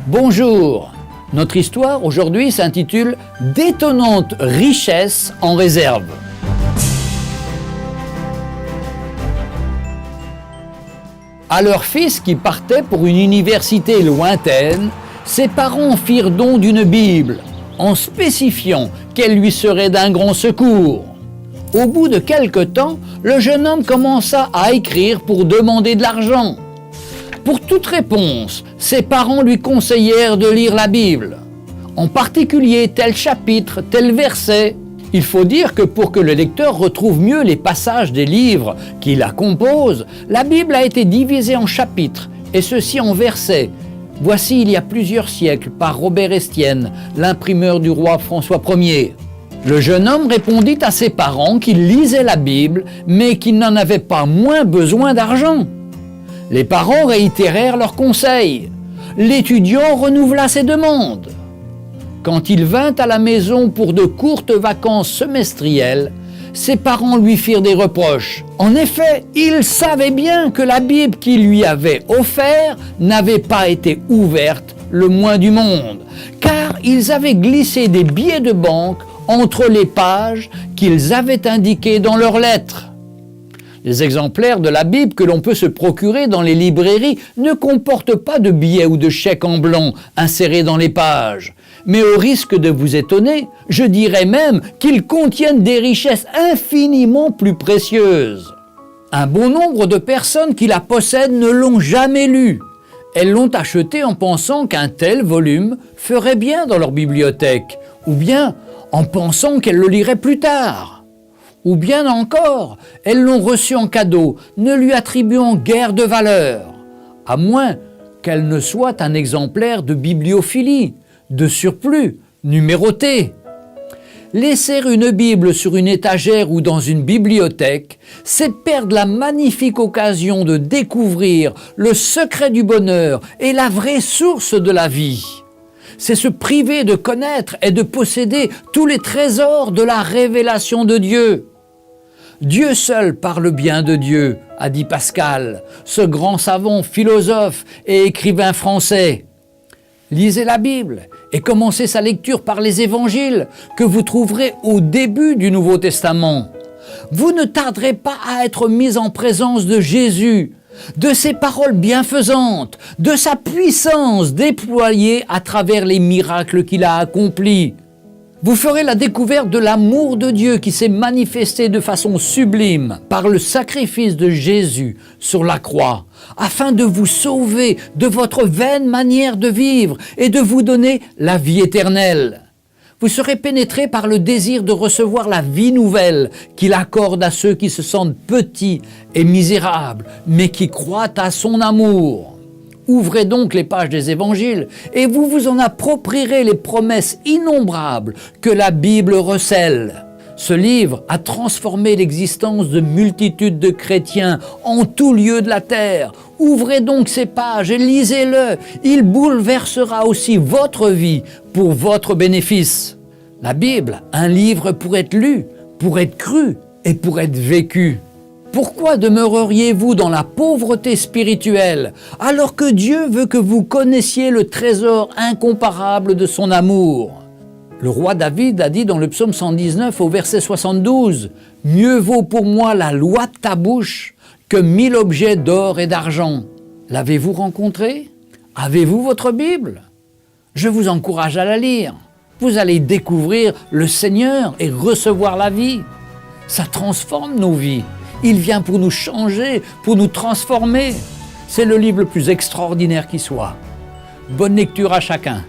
Bonjour, notre histoire aujourd'hui s'intitule « D'étonnantes richesses en réserve ». À leur fils qui partait pour une université lointaine, ses parents firent don d'une Bible, en spécifiant qu'elle lui serait d'un grand secours. Au bout de quelque temps, le jeune homme commença à écrire pour demander de l'argent. Pour toute réponse, ses parents lui conseillèrent de lire la Bible, en particulier tel chapitre, tel verset. Il faut dire que pour que le lecteur retrouve mieux les passages des livres qui la composent, la Bible a été divisée en chapitres, et ceci en versets. Voici il y a plusieurs siècles par Robert Estienne, l'imprimeur du roi François Ier. Le jeune homme répondit à ses parents qu'il lisait la Bible, mais qu'il n'en avait pas moins besoin d'argent. Les parents réitérèrent leurs conseils. L'étudiant renouvela ses demandes. Quand il vint à la maison pour de courtes vacances semestrielles, ses parents lui firent des reproches. En effet, il savait bien que la Bible qu'ils lui avaient offerte n'avait pas été ouverte le moins du monde, car ils avaient glissé des billets de banque entre les pages qu'ils avaient indiquées dans leurs lettres. Les exemplaires de la Bible que l'on peut se procurer dans les librairies ne comportent pas de billets ou de chèques en blanc insérés dans les pages. Mais au risque de vous étonner, je dirais même qu'ils contiennent des richesses infiniment plus précieuses. Un bon nombre de personnes qui la possèdent ne l'ont jamais lue. Elles l'ont achetée en pensant qu'un tel volume ferait bien dans leur bibliothèque, ou bien en pensant qu'elles le liraient plus tard. Ou bien encore, elles l'ont reçu en cadeau, ne lui attribuant guère de valeur, à moins qu'elle ne soit un exemplaire de bibliophilie, de surplus, numéroté. Laisser une Bible sur une étagère ou dans une bibliothèque, c'est perdre la magnifique occasion de découvrir le secret du bonheur et la vraie source de la vie. C'est se priver de connaître et de posséder tous les trésors de la révélation de Dieu. Dieu seul parle bien de Dieu, a dit Pascal, ce grand savant, philosophe et écrivain français. Lisez la Bible et commencez sa lecture par les évangiles que vous trouverez au début du Nouveau Testament. Vous ne tarderez pas à être mis en présence de Jésus, de ses paroles bienfaisantes, de sa puissance déployée à travers les miracles qu'il a accomplis. Vous ferez la découverte de l'amour de Dieu qui s'est manifesté de façon sublime par le sacrifice de Jésus sur la croix, afin de vous sauver de votre vaine manière de vivre et de vous donner la vie éternelle. Vous serez pénétré par le désir de recevoir la vie nouvelle qu'il accorde à ceux qui se sentent petits et misérables, mais qui croient à son amour. Ouvrez donc les pages des évangiles et vous vous en approprierez les promesses innombrables que la Bible recèle. Ce livre a transformé l'existence de multitudes de chrétiens en tout lieu de la terre. Ouvrez donc ces pages et lisez-le. Il bouleversera aussi votre vie pour votre bénéfice. La Bible, un livre pour être lu, pour être cru et pour être vécu. Pourquoi demeureriez-vous dans la pauvreté spirituelle alors que Dieu veut que vous connaissiez le trésor incomparable de son amour ? Le roi David a dit dans le psaume 119 au verset 72 « Mieux vaut pour moi la loi de ta bouche que 1000 objets d'or et d'argent. » L'avez-vous rencontré ? Avez-vous votre Bible ? Je vous encourage à la lire. Vous allez découvrir le Seigneur et recevoir la vie. Ça transforme nos vies. Il vient pour nous changer, pour nous transformer. C'est le livre le plus extraordinaire qui soit. Bonne lecture à chacun.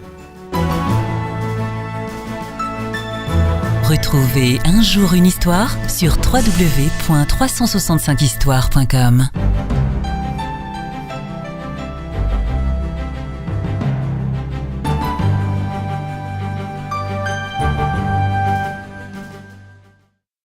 Retrouvez Un jour une histoire sur www.365histoire.com.